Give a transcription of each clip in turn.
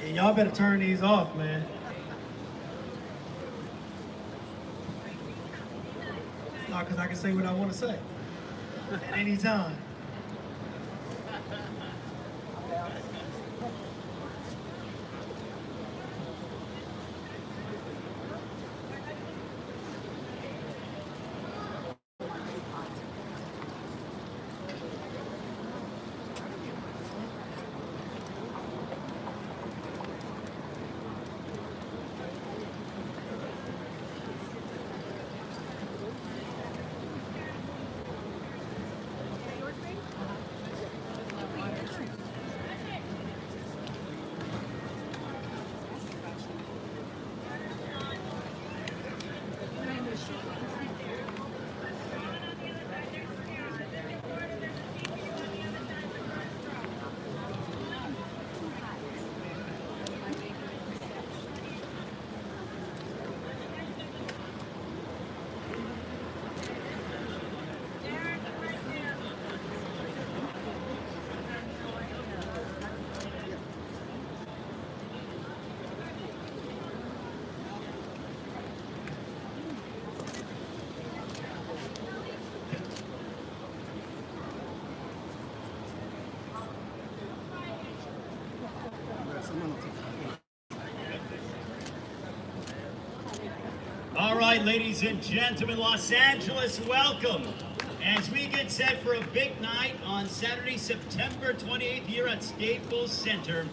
Yeah, y'all better turn these off, man. No, because I can say what I want to say at any time. All right, ladies and gentlemen, Los Angeles, welcome. As we get set for a big night on Saturday, September 28th here at Staples Center,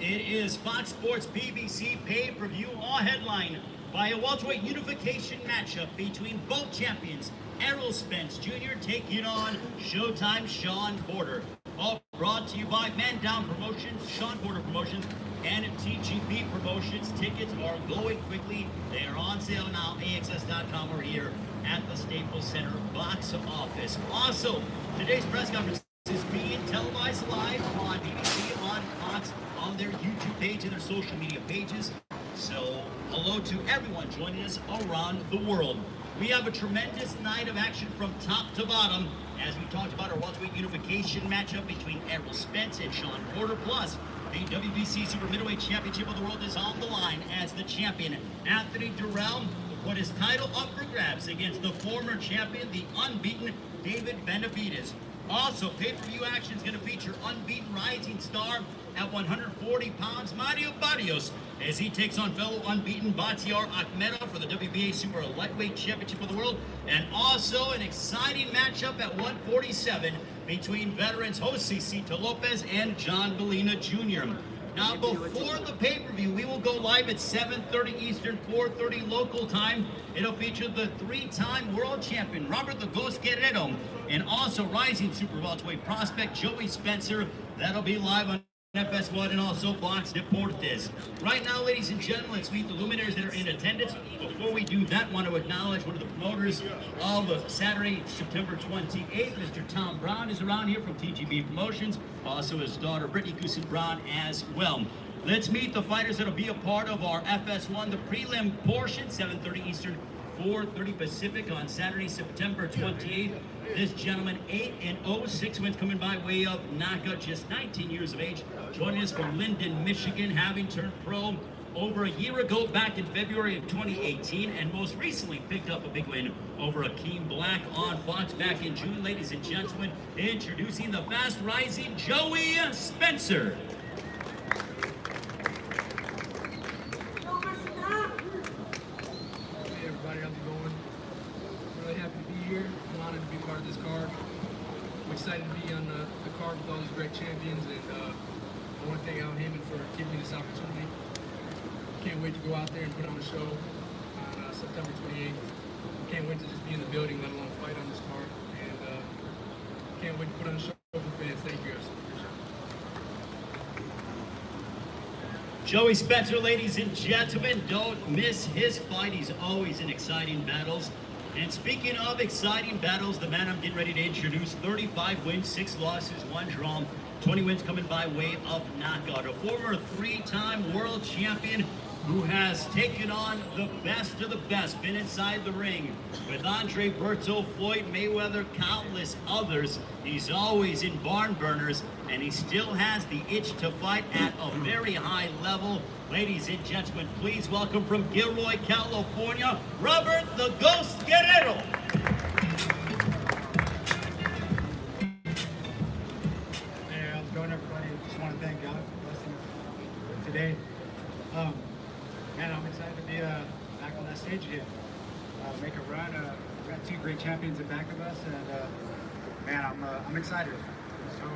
it is Fox Sports PBC pay-per-view, all headline by a welterweight unification matchup between both champions, Errol Spence Jr. taking on Showtime Sean Porter. All brought to you by Man Down Promotions, Sean Porter Promotions, and TGP Promotions. Tickets are going quickly. They are on sale now. AXS.com or here at the Staples Center box office. Also, today's press conference is being televised live on BBC, on Fox, on their YouTube page and their social media pages. So, hello to everyone joining us around the world. We have a tremendous night of action from top to bottom, as we talked about our welterweight unification matchup between Errol Spence and Sean Porter, plus the WBC Super Middleweight Championship of the World is on the line as the champion, Anthony Durrell, will put his title up for grabs against the former champion, the unbeaten David Benavidez. Also, pay-per-view action is going to feature unbeaten rising star at 140 pounds, Mario Barrios, as he takes on fellow unbeaten Batsiar Akhmedov for the WBA Super Lightweight Championship of the World, and also an exciting matchup at 147 between veterans Molina Lopez and John Molina Jr. Now, before the pay-per-view, we will go live at 7:30 Eastern, 4:30 local time. It'll feature the three-time world champion, Robert the Ghost Guerrero, and also rising super welterweight prospect, Joey Spencer. That'll be live on FS1 and also Fox Deportes. Right now, ladies and gentlemen, let's meet the luminaries that are in attendance. Before we do that, I want to acknowledge one of the promoters of Saturday, September 28th. Mr. Tom Brown is around here from TGB Promotions. Also his daughter, Brittany Goosen Brown, as well. Let's meet the fighters that'll be a part of our FS1, the prelim portion, 7:30 Eastern, 4:30 Pacific on Saturday, September 28th. This gentleman, 8-0, 6 wins coming by way of knockout, just 19 years of age. Joining us from Linden, Michigan, having turned pro over a year ago back in February of 2018, and most recently picked up a big win over Akeem Black on Fox back in June. Ladies and gentlemen, introducing the fast rising Joey Spencer. Hey everybody, how's it going? Really happy to be here. I'm honored to be part of this card. I'm excited to be on the card with all these great champions, and I want to thank Al Heyman for giving me this opportunity. Can't wait to go out there and put on a show on September 28th. Can't wait to just be in the building, let alone fight on this card. And can't wait to put on a show for fans. Thank you guys. Joey Spencer, ladies and gentlemen, don't miss his fight. He's always in exciting battles. And speaking of exciting battles, the man I'm getting ready to introduce, 35 wins, 6 losses, 1 draw, 20 wins coming by way of knockout. A former 3-time world champion, who has taken on the best of the best, been inside the ring with Andre Berto, Floyd Mayweather, countless others. He's always in barn burners, and he still has the itch to fight at a very high level. Ladies and gentlemen, please welcome from Gilroy, California, Robert the Ghost Guerrero. Hey, how's it going, everybody? Just want to thank God for blessing us today. Man, I'm excited to be back on that stage again. Make a run. We've got two great champions in back of us, and man, I'm excited. So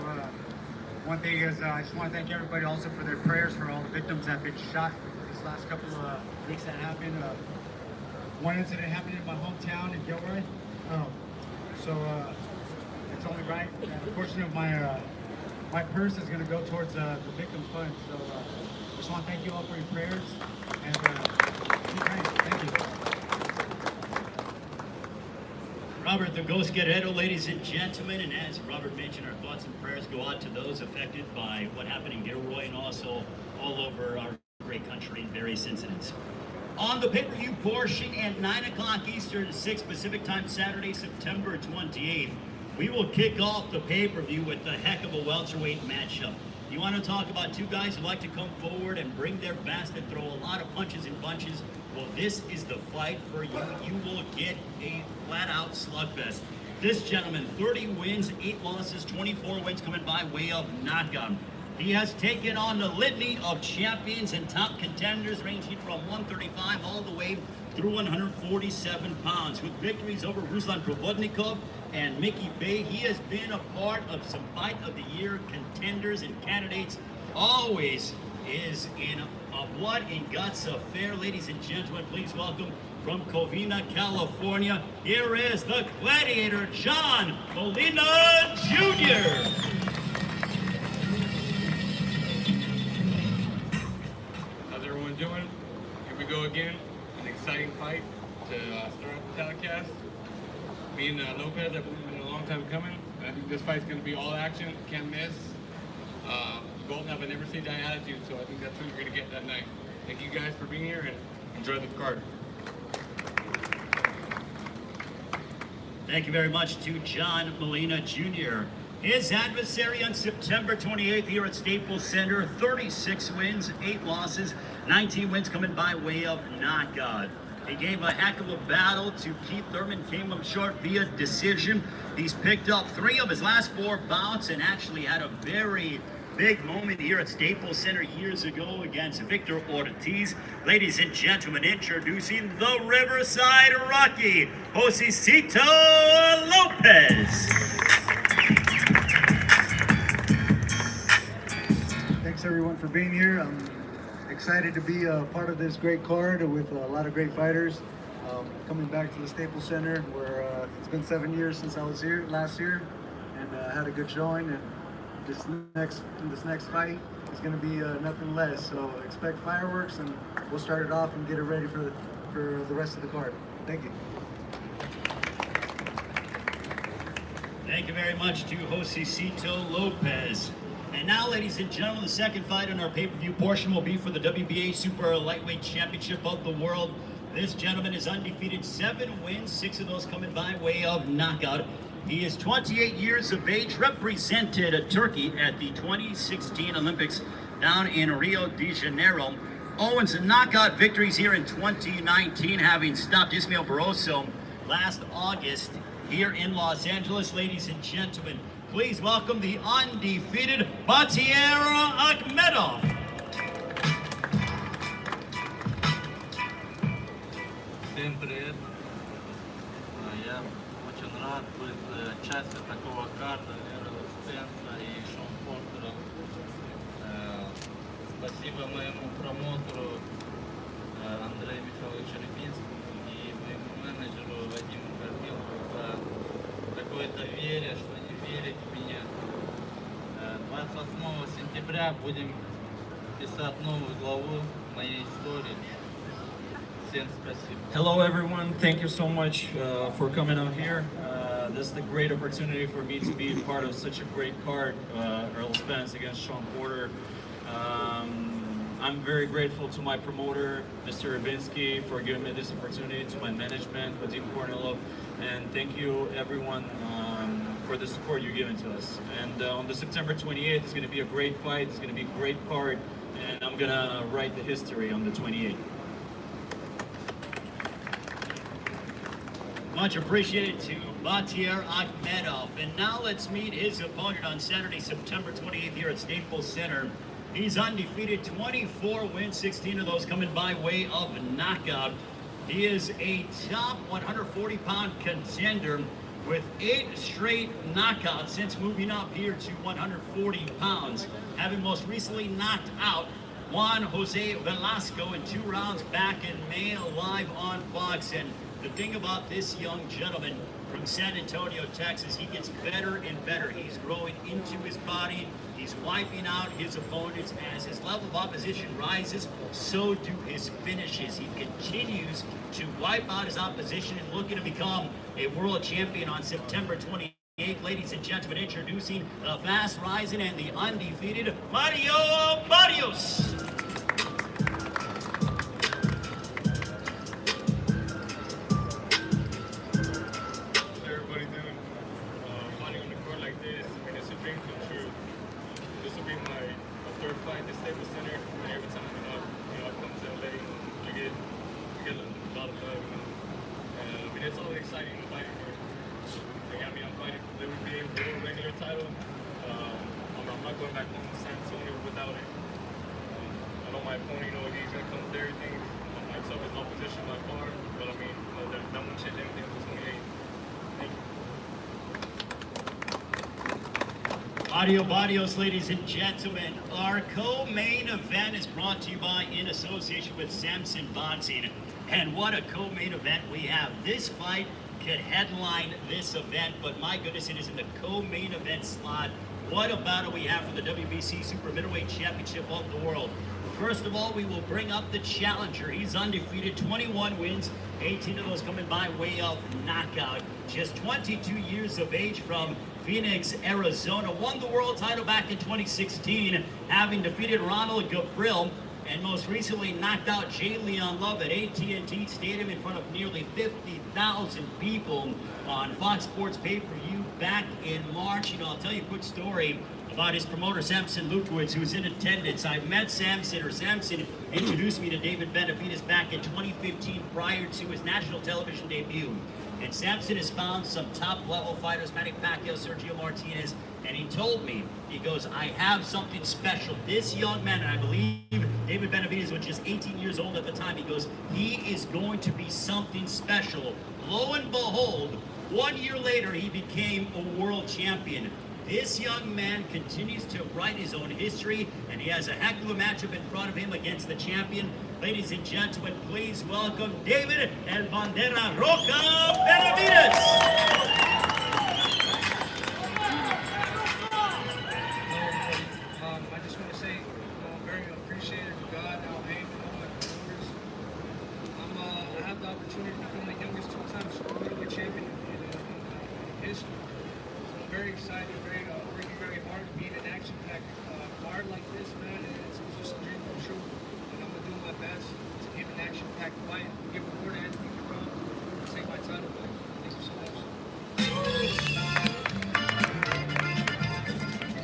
one thing is, I just want to thank everybody also for their prayers for all the victims that have been shot these last couple of weeks that happened. One incident happened in my hometown in Gilroy. So it's only right that a portion of my purse is going to go towards the victim fund. So I just want to thank you all for your prayers, and thank you. Robert the Ghost Guerrero, ladies and gentlemen, and as Robert mentioned, our thoughts and prayers go out to those affected by what happened in Gilroy and also all over our great country in various incidents. On the pay-per-view portion at 9 o'clock Eastern, 6 Pacific time, Saturday, September 28th, we will kick off the pay-per-view with a heck of a welterweight matchup. You want to talk about two guys who like to come forward and bring their best and throw a lot of punches and bunches? Well, this is the fight for you. You will get a flat-out slugfest. This gentleman, 30 wins, 8 losses, 24 wins coming by way of knockout. He has taken on the litany of champions and top contenders ranging from 135 all the way through 147 pounds. With victories over Ruslan Provodnikov and Mickey Bay, he has been a part of some Fight of the Year contenders and candidates. Always is in a blood and guts affair. Ladies and gentlemen, please welcome from Covina, California, here is the gladiator, John Molina Jr. How's everyone doing? Here we go again. An exciting fight to start off the telecast. Me and Lopez, I believe, have been a long time coming. I think this fight's going to be all action, can't miss. We both have a never say die attitude, so I think that's what you're going to get that night. Thank you guys for being here and enjoy the card. Thank you very much to John Molina Jr. His adversary on September 28th here at Staples Center, 36 wins, 8 losses, 19 wins coming by way of knockout. He gave a heck of a battle to Keith Thurman, came up short via decision. He's picked up 3 of his last 4 bouts and actually had a very big moment here at Staples Center years ago against Victor Ortiz. Ladies and gentlemen, introducing the Riverside Rocky, Josecito Lopez. Thanks everyone for being here. I'm excited to be a part of this great card with a lot of great fighters. Coming back to the Staples Center, where it's been 7 years since I was here last year, and had a good showing. And this next fight is going to be nothing less. So expect fireworks, and we'll start it off and get it ready for the rest of the card. Thank you. Thank you very much to Josecito Lopez. And now, ladies and gentlemen, the second fight in our pay-per-view portion will be for the WBA Super Lightweight Championship of the World. This gentleman is undefeated, 7 wins, 6 of those coming by way of knockout. He is 28 years of age, represented Turkey at the 2016 Olympics down in Rio de Janeiro. Owens knockout victories here in 2019, having stopped Ismael Barroso last August here in Los Angeles. Ladies and gentlemen, please welcome the undefeated Barrios and Metal. Всем привет! Я очень рад быть частью такого карта Спенса и Шон Портера. Спасибо моему промоутеру Андрею Михайловичу Рябинскому и моему менеджеру Вадиму Корнилову за такое-то вере, что не верит в меня. 28 сентября будем писать новую главу моей истории. Hello everyone, thank you so much for coming out here. This is a great opportunity for me to be part of such a great card, Earl Spence against Sean Porter. I'm very grateful to my promoter, Mr. Rubinsky, for giving me this opportunity, to my management, Vadim Kornilov, and thank you everyone for the support you're giving to us. And on the September 28th, it's going to be a great fight, it's going to be a great card, and I'm going to write the history on the 28th. Much appreciated to Batier Akhmedov. And now let's meet his opponent on Saturday, September 28th here at Staples Center. He's undefeated, 24 wins, 16 of those coming by way of knockout. He is a top 140-pound contender with 8 straight knockouts since moving up here to 140 pounds, having most recently knocked out Juan Jose Velasco in 2 rounds back in May live on Fox. And the thing about this young gentleman from San Antonio, Texas, he gets better and better. He's growing into his body. He's wiping out his opponents. As his level of opposition rises, so do his finishes. He continues to wipe out his opposition and looking to become a world champion on September 28th. Ladies and gentlemen, introducing the fast rising and the undefeated Mario Barrios. Fight at the Staples Center, and every time I come to LA, I get a lot of love, and it's always exciting fighting here. I'm fighting for the WBA world regular title. I'm not going back home to San Antonio without it. I know my opponent, he's gonna come with everything. My toughest opposition by far, but that won't change anything for 28. Thank you. Mario Barrios, ladies and gentlemen. Our co-main event is brought to you by, in association with Samson Boxing. And what a co-main event we have. This fight could headline this event, but my goodness, it is in the co-main event slot. What a battle we have for the WBC Super Middleweight Championship of the World. First of all, we will bring up the challenger. He's undefeated, 21 wins, 18 of those coming by way of knockout. Just 22 years of age, from Phoenix, Arizona. Won the world title back in 2016, having defeated Ronald Guerrero, and most recently knocked out Jay Leon Love at AT&T Stadium in front of nearly 50,000 people on Fox Sports pay-per-view back in March. I'll tell you a quick story about his promoter, Samson Lukowitz, who was in attendance. I met Samson introduced me to David Benavidez back in 2015 prior to his national television debut. And Samson has found some top-level fighters, Manny Pacquiao, Sergio Martinez, and he told me, he goes, I have something special. This young man, and I believe David Benavidez was just 18 years old at the time, he goes, he is going to be something special. Lo and behold, 1 year later, he became a world champion. This young man continues to write his own history, and he has a heck of a matchup in front of him against the champion. Ladies and gentlemen, please welcome David El Bandera Roja Benavidez. I just want to say I'm very appreciative of God, Al Hain, and all my promoters. I have the opportunity to become the youngest 2-time super middleweight champion in history. So I'm very excited, working very hard to be in an action-packed card like this, man. And it's just a dream come true. And I'm going to do my best to give an action-packed fight, give a word to Anthony Durrell, and take my title back. Thank you so much.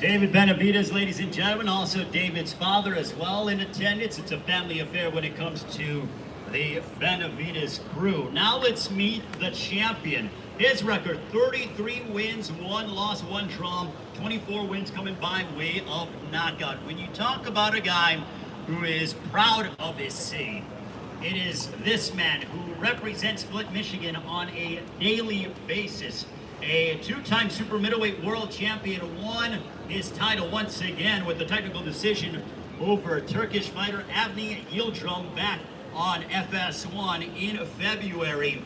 David Benavidez, ladies and gentlemen, also David's father as well in attendance. It's a family affair when it comes to the Benavidez crew. Now let's meet the champion. His record, 33 wins, 1 loss, 1 draw, 24 wins coming by way of knockout. When you talk about a guy who is proud of his city, it is this man who represents Flint, Michigan on a daily basis. A 2-time super middleweight world champion, won his title once again with a technical decision over Turkish fighter Avni Yildirim back on FS1 in February.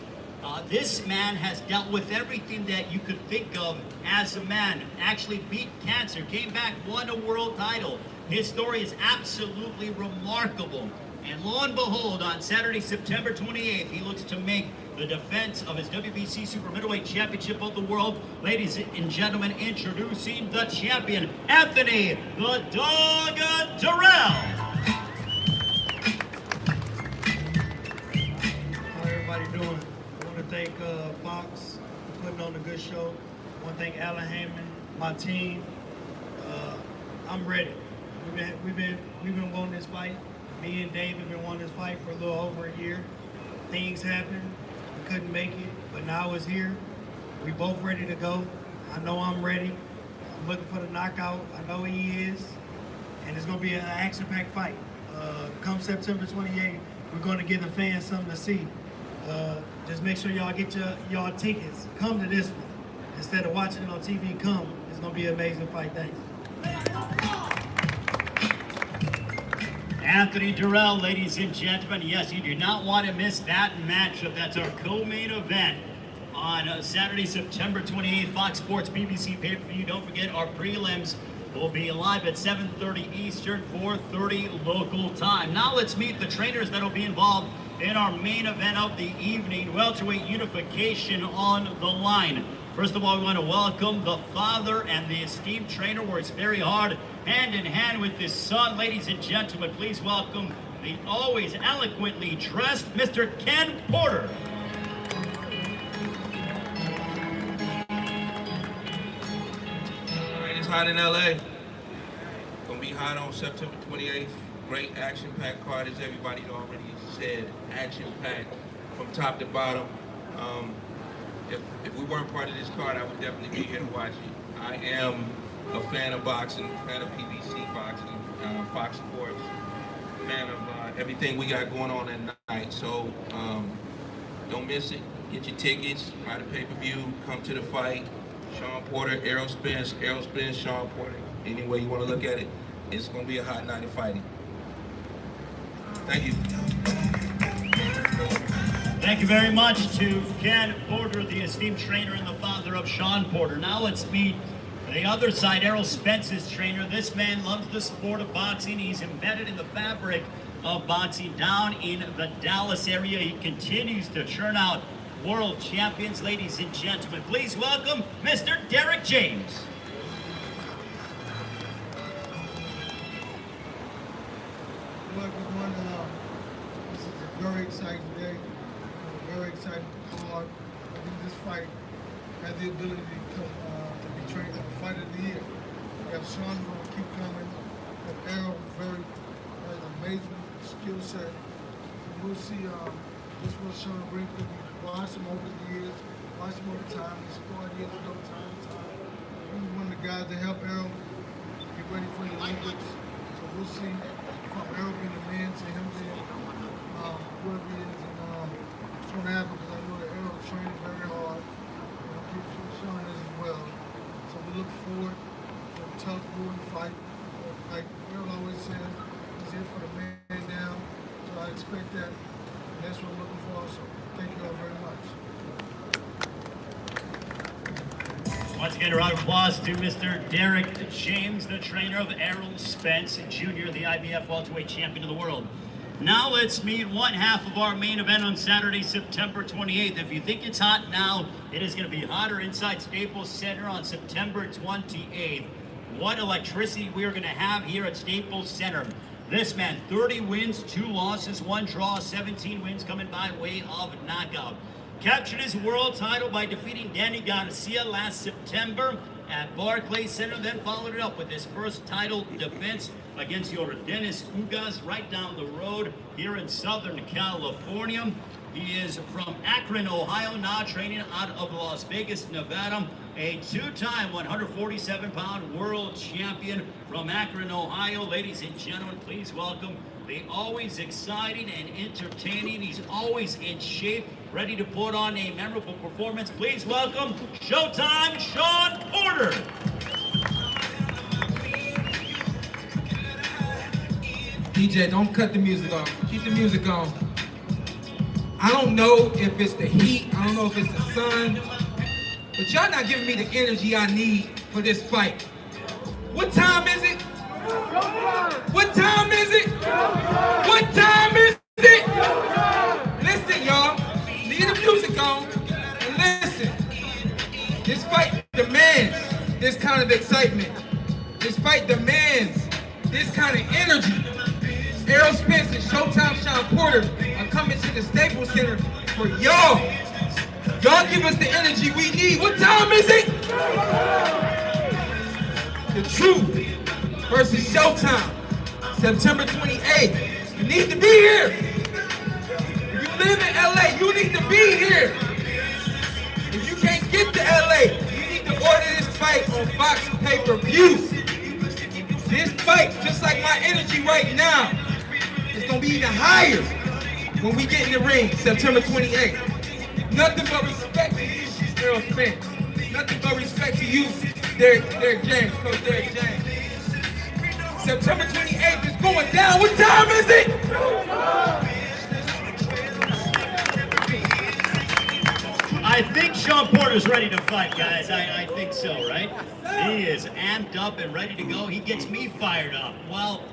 This man has dealt with everything that you could think of as a man. Actually beat cancer, came back, won a world title. His story is absolutely remarkable. And lo and behold, on Saturday, September 28th, he looks to make the defense of his WBC Super Middleweight Championship of the World. Ladies and gentlemen, introducing the champion, Anthony the Dog Durrell. to thank Fox for putting on a good show. I want to thank Alan Heyman, my team. I'm ready. We've been wanting this fight. Me and Dave have been wanting this fight for a little over a year. Things happened. We couldn't make it, but now it's here. We both ready to go. I know I'm ready. I'm looking for the knockout. I know he is. And it's going to be an action-packed fight. Come September 28th, we're going to give the fans something to see. Just make sure y'all get y'all tickets. Come to this one. Instead of watching it on TV, come. It's going to be an amazing fight. Thanks. Anthony Durrell, ladies and gentlemen. Yes, you do not want to miss that matchup. That's our co-main event on Saturday, September 28th, Fox Sports BBC pay-per-view. Don't forget, our prelims will be live at 7:30 Eastern, 4:30 local time. Now let's meet the trainers that will be involved in our main event of the evening, welterweight unification on the line. First of all, we want to welcome the father and the esteemed trainer, works very hard, hand in hand with his son. Ladies and gentlemen, please welcome the always eloquently dressed Mr. Ken Porter. It's hot in LA. Gonna be hot on September 28th. Great action-packed card, as everybody already said. Action-packed from top to bottom. If we weren't part of this card, I would definitely be here to watch it. I am a fan of boxing, a fan of PBC boxing, Fox Sports, fan of everything we got going on at night. So don't miss it. Get your tickets, buy the pay-per-view, come to the fight. Sean Porter, Spence, Sean Porter. Any way you want to look at it, it's going to be a hot night of fighting. Thank you. Thank you very much to Ken Porter, the esteemed trainer and the father of Sean Porter. Now let's meet the other side, Errol Spence's trainer. This man loves the sport of boxing. He's embedded in the fabric of boxing down in the Dallas area. He continues to churn out world champions. Ladies and gentlemen, please welcome Mr. Derek James. Hello everyone, this is a very exciting day, a very exciting card. I think this fight has the ability to be trained as a fight of the year. We have Sean going to keep coming, we have Errol, has an amazing skill set. And we'll see just what Sean brings. We watched him over the years, watched him over time, he scored years ago, time to time. He's one of the guys that help Errol get ready for the Olympics. So we'll see from Errol being the man to him being whoever he is, and it's going to happen because I know that Errol is training very hard, and I'm pretty sure Sean is as well. So we look forward to a tough, grueling fight. Like Errol always says, he's here for the man down, so I expect that, and that's what I'm looking for also. Thank you all very much. Once again, a round of applause to Mr. Derek James, the trainer of Errol Spence Jr., the IBF welterweight champion of the world. Now let's meet one half of our main event on Saturday, September 28th. If you think it's hot now, it is going to be hotter inside Staples Center on September 28th. What electricity we are going to have here at Staples Center. This man, 30 wins, 2 losses, 1 draw, 17 wins coming by way of knockout. Captured his world title by defeating Danny Garcia last September at Barclays Center, then followed it up with his first title defense against your Dennis Ugas right down the road here in Southern California. He is from Akron, Ohio, now training out of Las Vegas, Nevada. A 2-time 147-pound world champion from Akron, Ohio. Ladies and gentlemen, please welcome the always exciting and entertaining, he's always in shape, ready to put on a memorable performance. Please welcome Showtime Sean Porter. DJ, don't cut the music off. Keep the music on. I don't know if it's the heat, I don't know if it's the sun, but y'all not giving me the energy I need for this fight. What time is it? What time is it? What time is it? Listen, y'all. Leave the music on and listen. This fight demands this kind of excitement. This fight demands this kind of energy. Errol Spence and Showtime Sean Porter are coming to the Staples Center for y'all. Y'all give us the energy we need. What time is it? The Truth versus Showtime, September 28th. You need to be here. If you live in LA, you need to be here. If you can't get to LA, you need to order this fight on Fox pay-per-view. This fight, just like my energy right now, is gonna be even higher when we get in the ring, September 28th. Nothing but respect to you, Earl Spence. Nothing but respect to you, Derek James, Coach Derek James. September 28th is going down. What time is it? I think Sean Porter's ready to fight, guys. I think so, right? He is amped up and ready to go. He gets me fired up. Well,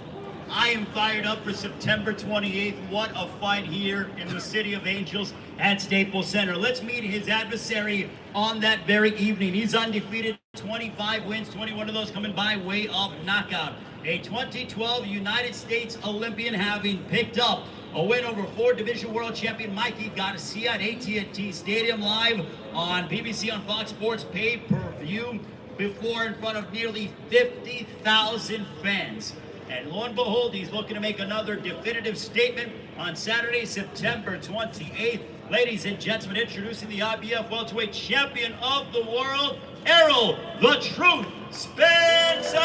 I am fired up for September 28th. What a fight here in the City of Angels at Staples Center. Let's meet his adversary on that very evening. He's undefeated, 25 wins, 21 of those coming by way of knockout. A 2012 United States Olympian, having picked up a win over 4 Division World Champion Mikey Garcia at AT&T Stadium, live on BBC on Fox Sports pay-per-view, before in front of nearly 50,000 fans. And lo and behold, he's looking to make another definitive statement on Saturday, September 28th. Ladies and gentlemen, introducing the IBF welterweight champion of the world, Errol the Truth Spence Jr.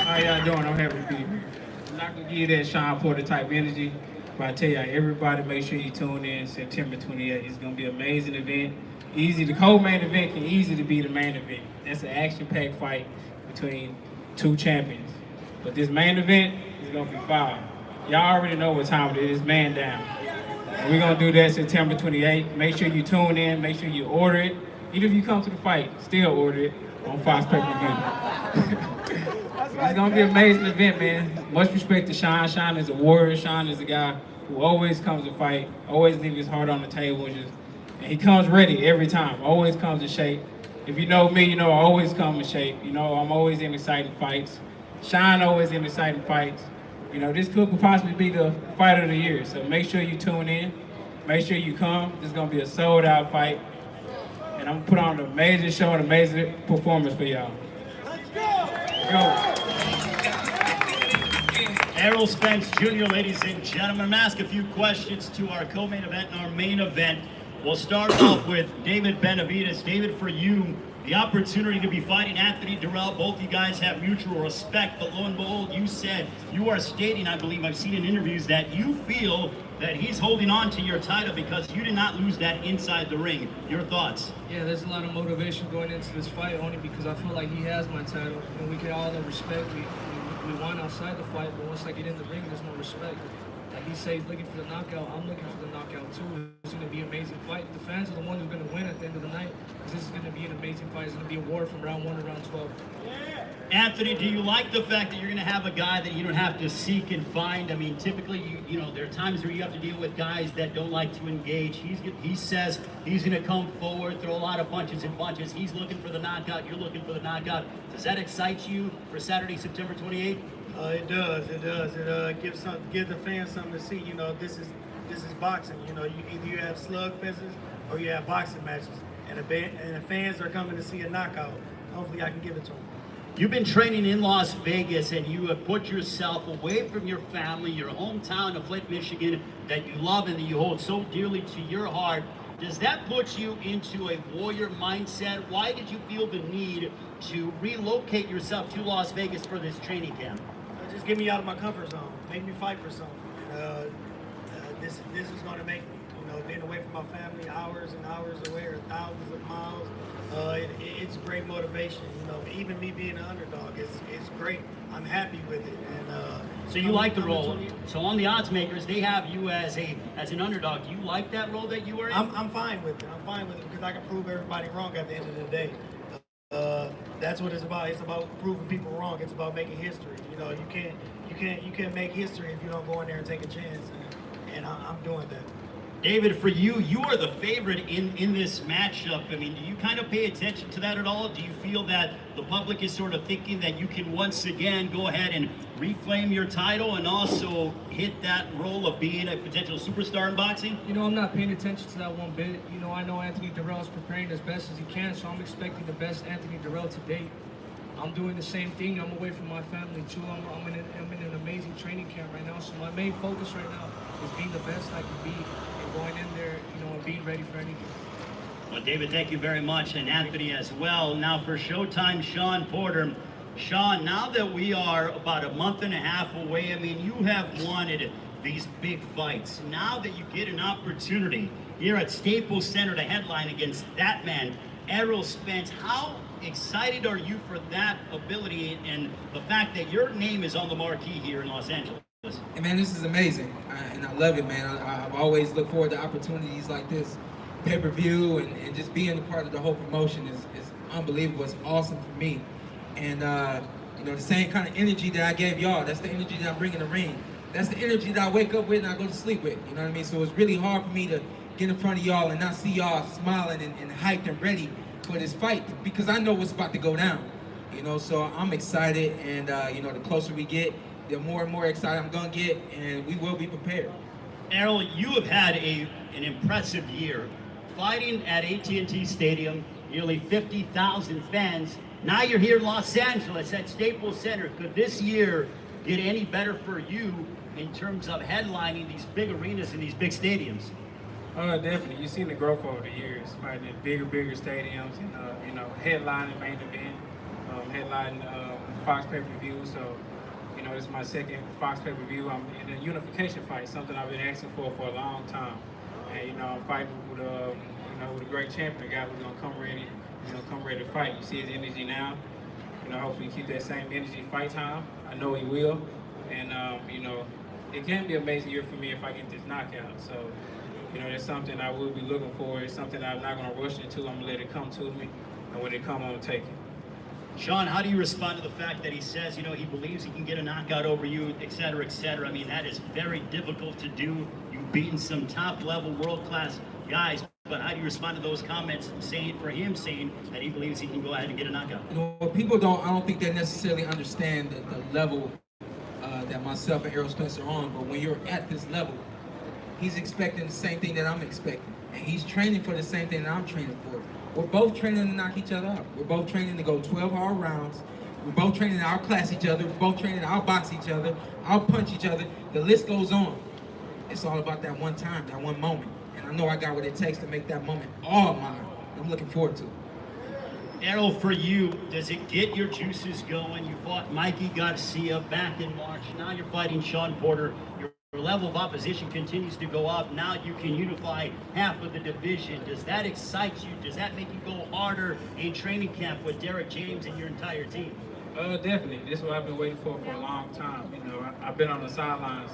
How y'all doing? I'm happy to be here. I'm not gonna give you that Sean Porter type energy, but I tell y'all, everybody make sure you tune in September 28th. It's gonna be an amazing event. Easy, the co-main event can easy to be the main event. That's an action-packed fight between 2 champions. But this main event is gonna be fire. Y'all already know what time it is, man down. And we're gonna do that September 28th. Make sure you tune in, make sure you order it. Even if you come to the fight, still order it on Fox pay-per-view. It's gonna be an amazing event, man. Much respect to Sean. Sean is a warrior. Sean is a guy who always comes to fight, always leaves his heart on the table, and he comes ready every time, always comes in shape. If you know me, you know I always come in shape. You know, I'm always in exciting fights. Sean always in exciting fights. You know, this could possibly be the fight of the year. So make sure you tune in. Make sure you come. This is gonna be a sold out fight. And I'm gonna put on an amazing show, an amazing performance for y'all. Let's go! Errol Spence Jr., ladies and gentlemen. I'm gonna ask a few questions to our co-main event and our main event. We'll start off with David Benavidez. David, for you, the opportunity to be fighting Anthony Durrell, both you guys have mutual respect, but lo and behold, you said, you are stating, I believe I've seen in interviews, that you feel that he's holding on to your title because you did not lose that inside the ring. Your thoughts? Yeah, there's a lot of motivation going into this fight, only because I feel like he has my title, and we get all the respect we won outside the fight, but once I get in the ring, there's no respect. Like he says, looking for the knockout, I'm looking for the knockout too. It's going to be an amazing fight. The fans are the ones who are going to win at the end of the night, because this is going to be an amazing fight. It's going to be a war from round 1 to round 12. Anthony, do you like the fact that you're going to have a guy that you don't have to seek and find? I mean, typically, you know, there are times where you have to deal with guys that don't like to engage. He says he's going to come forward, throw a lot of punches and bunches. He's looking for the knockout. You're looking for the knockout. Does that excite you for Saturday, September 28th? It does. It gives the fans something to see. You know, this is boxing. You know, either you have slugfests or you have boxing matches, and the fans are coming to see a knockout. Hopefully, I can give it to them. You've been training in Las Vegas, and you have put yourself away from your family, your hometown of Flint, Michigan, that you love and that you hold so dearly to your heart. Does that put you into a warrior mindset? Why did you feel the need to relocate yourself to Las Vegas for this training camp? Just get me out of my comfort zone. Make me fight for something. This is going to make me, you know, being away from my family, hours and hours away, or thousands of miles. It's great motivation. You know, even me being an underdog, it's great. I'm happy with it. And so you like the role. So on the odds makers, they have you as an underdog. Do you like that role that you were in? I'm fine with it. I'm fine with it because I can prove everybody wrong at the end of the day. That's what it's about. It's about proving people wrong. It's about making history. You know, you can't make history if you don't go in there and take a chance. And I'm doing that. David, for you, you are the favorite in this matchup. I mean, do you kind of pay attention to that at all? Do you feel that the public is sort of thinking that you can once again go ahead and reclaim your title and also hit that role of being a potential superstar in boxing? You know, I'm not paying attention to that one bit. You know, I know Anthony Durrell is preparing as best as he can, so I'm expecting the best Anthony Durrell to date. I'm doing the same thing. I'm away from my family too. I'm in an amazing training camp right now. So my main focus right now is being the best I can be and going in there, you know, and being ready for anything. Well, David, thank you very much, and Anthony as well. Now for Showtime, Sean Porter. Sean, now that we are about a month and a half away, I mean, you have wanted these big fights. Now that you get an opportunity here at Staples Center to headline against that man, Errol Spence, how excited are you for that ability and the fact that your name is on the marquee here in Los Angeles? And man, this is amazing, and I love it, man. I've always looked forward to opportunities like this, pay-per-view, and just being a part of the whole promotion is unbelievable. It's awesome for me. And, you know, the same kind of energy that I gave y'all, that's the energy that I bring in the ring. That's the energy that I wake up with and I go to sleep with, you know what I mean? So it's really hard for me to get in front of y'all and not see y'all smiling and hyped and ready for this fight, because I know what's about to go down, you know. So I'm excited, and you know, the closer we get, the more and more excited I'm gonna get, and we will be prepared. Errol, you have had an impressive year, fighting at AT&T Stadium, nearly 50,000 fans. Now you're here in Los Angeles at Staples Center. Could this year get any better for you in terms of headlining these big arenas and these big stadiums? Definitely. You've seen the growth over the years, fighting in bigger stadiums, and you know, headlining main event, headlining Fox pay-per-view. So, you know, this is my second Fox pay-per-view. I'm in a unification fight, something I've been asking for a long time. And you know, I'm fighting with you know, with a great champion, a guy who's gonna come ready to fight. You see his energy now. You know, hopefully keep that same energy fight time. I know he will, and you know, it can be an amazing year for me if I get this knockout. So, you know, that's something I will be looking for. It's something I'm not going to rush into. I'm going to let it come to me. And when it comes, I'm going to take it. Sean, how do you respond to the fact that he says, you know, he believes he can get a knockout over you, et cetera, et cetera? I mean, that is very difficult to do. You've beaten some top-level, world-class guys. But how do you respond to those comments saying that he believes he can go ahead and get a knockout? You know, people I don't think they necessarily understand the level that myself and Errol Spence are on. But when you're at this level, he's expecting the same thing that I'm expecting. And he's training for the same thing that I'm training for. We're both training to knock each other out. We're both training to go 12-hour rounds. We're both training to outclass each other. We're both training to outbox each other, outpunch each other. The list goes on. It's all about that one time, that one moment. And I know I got what it takes to make that moment all mine. I'm looking forward to it. Errol, for you, does it get your juices going? You fought Mikey Garcia back in March. Now you're fighting Sean Porter. Your level of opposition continues to go up. Now you can unify half of the division. Does that excite you? Does that make you go harder in training camp with Derek James and your entire team? Definitely. This is what I've been waiting for a long time. You know, I've been on the sidelines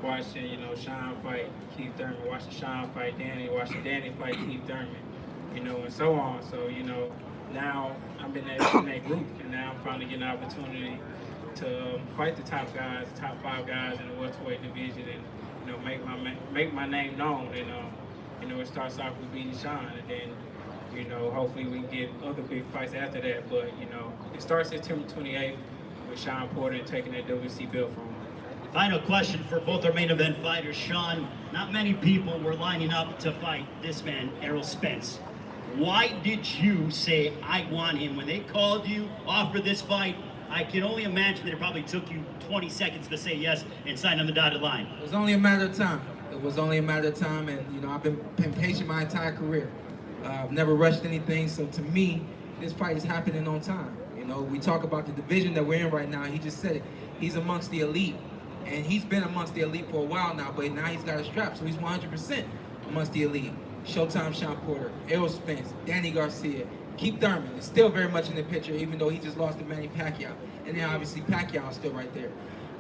watching, you know, Sean fight Keith Thurman, watching Sean fight Danny, watching Danny fight Keith Thurman, you know, and so on. So, you know, now I'm in that group, and now I'm finally getting an opportunity to fight the top guys, the top 5 guys in the welterweight division, and you know, make my name known. And you know, it starts off with beating Sean, and then you know, hopefully we can get other big fights after that. But you know, it starts September 28th with Sean Porter taking that WC belt from him. Final question for both our main event fighters. Sean, not many people were lining up to fight this man, Errol Spence. Why did you say, I want him? When they called you, offered this fight, I can only imagine that it probably took you 20 seconds to say yes and sign on the dotted line. It was only a matter of time. It was only a matter of time, and you know, I've been patient my entire career. I've never rushed anything, so to me, this fight is happening on time. You know, we talk about the division that we're in right now. He just said it. He's amongst the elite, and he's been amongst the elite for a while now, but now he's got a strap, so he's 100% amongst the elite. Showtime Sean Porter, Errol Spence, Danny Garcia, Keith Thurman is still very much in the picture, even though he just lost to Manny Pacquiao. And then obviously Pacquiao is still right there.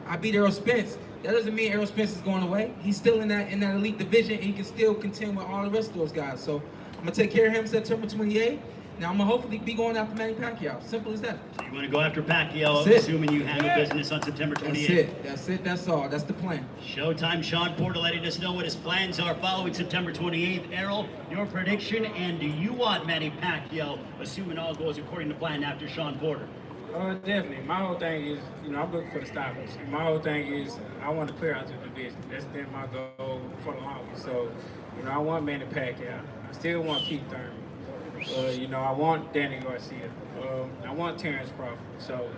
I beat Errol Spence. That doesn't mean Errol Spence is going away. He's still in that elite division, and he can still contend with all the rest of those guys. So I'm gonna take care of him September 28th. Now I'm gonna hopefully be going after Manny Pacquiao. Simple as that. So you want to go after Pacquiao, That's it. assuming you handle business on September 28th. That's it. That's it. That's all. That's the plan. Showtime, Sean Porter letting us know what his plans are following September 28th. Errol, your prediction, and do you want Manny Pacquiao, assuming all goes according to plan, after Sean Porter? Definitely. My whole thing is, I'm looking for the stoppage. And my whole thing is, I want to clear out the division. That's been my goal for the longest. So, I want Manny Pacquiao. I still want Keith Thurman. I want Danny Garcia. I want Terrence Crawford. So,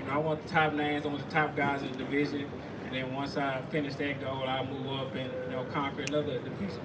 I want the top names, I want the top guys in the division. And then once I finish that goal, I'll move up and, conquer another division.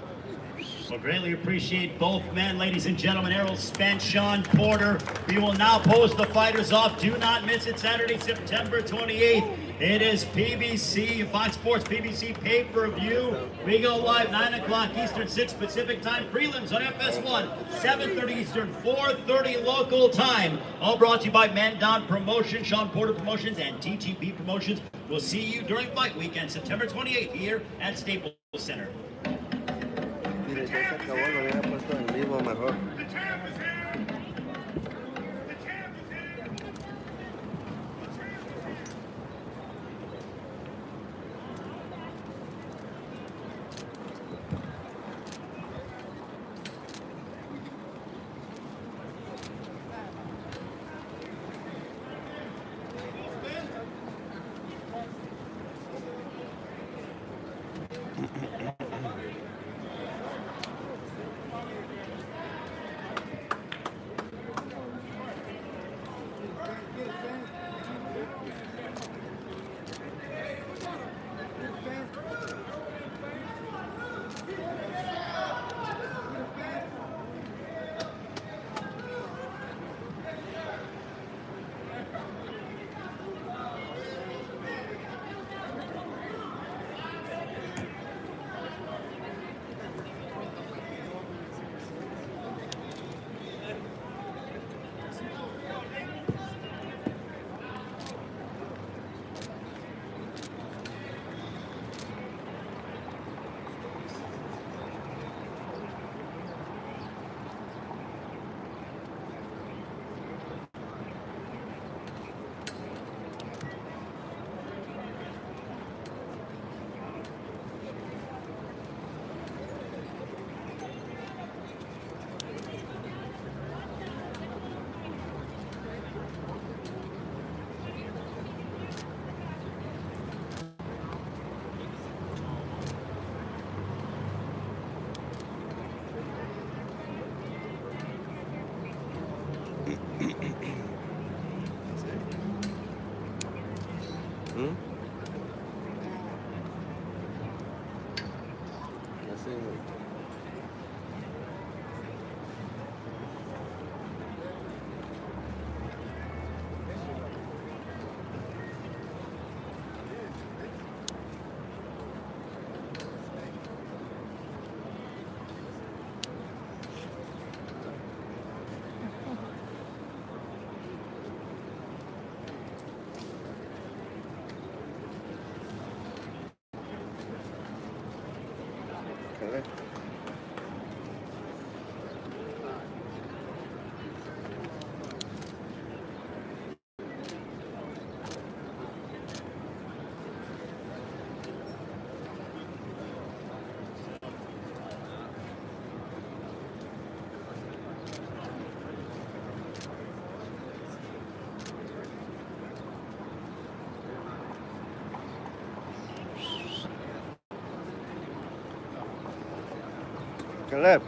Well, greatly appreciate both men, ladies and gentlemen. Errol Spence, Sean Porter. We will now post the fighters off. Do not miss it, Saturday, September 28th. It is PBC, Fox Sports PBC pay-per-view. We go live 9 o'clock Eastern, 6 Pacific time. Prelims on FS1, 7:30 Eastern, 4:30 local time. All brought to you by Man Down Promotions, Sean Porter Promotions, and TTP Promotions. We'll see you during fight weekend, September 28th, here at Staples Center. Ya se acabó, lo hubiera puesto en vivo mejor. Correct. Caleb.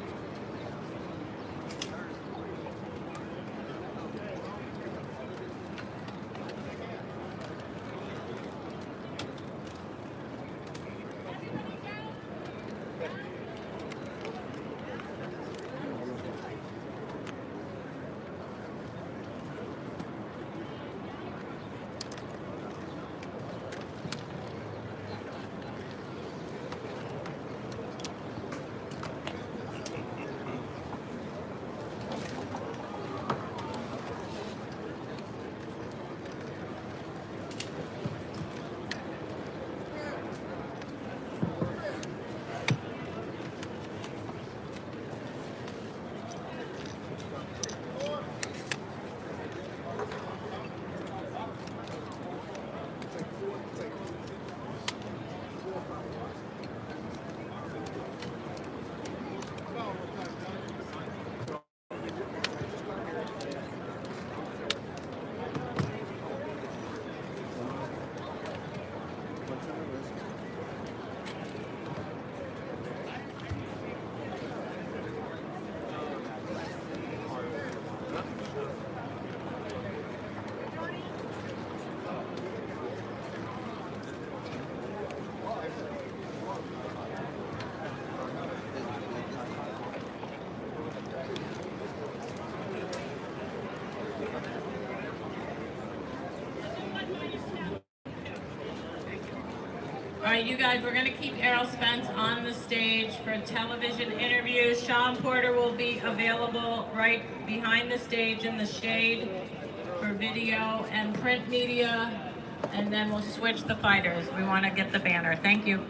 right, you guys, we're gonna keep Errol Spence on the stage for television interviews. Sean Porter will be available right behind the stage in the shade for video and print media, and then we'll switch the fighters. We wanna get the banner. Thank you.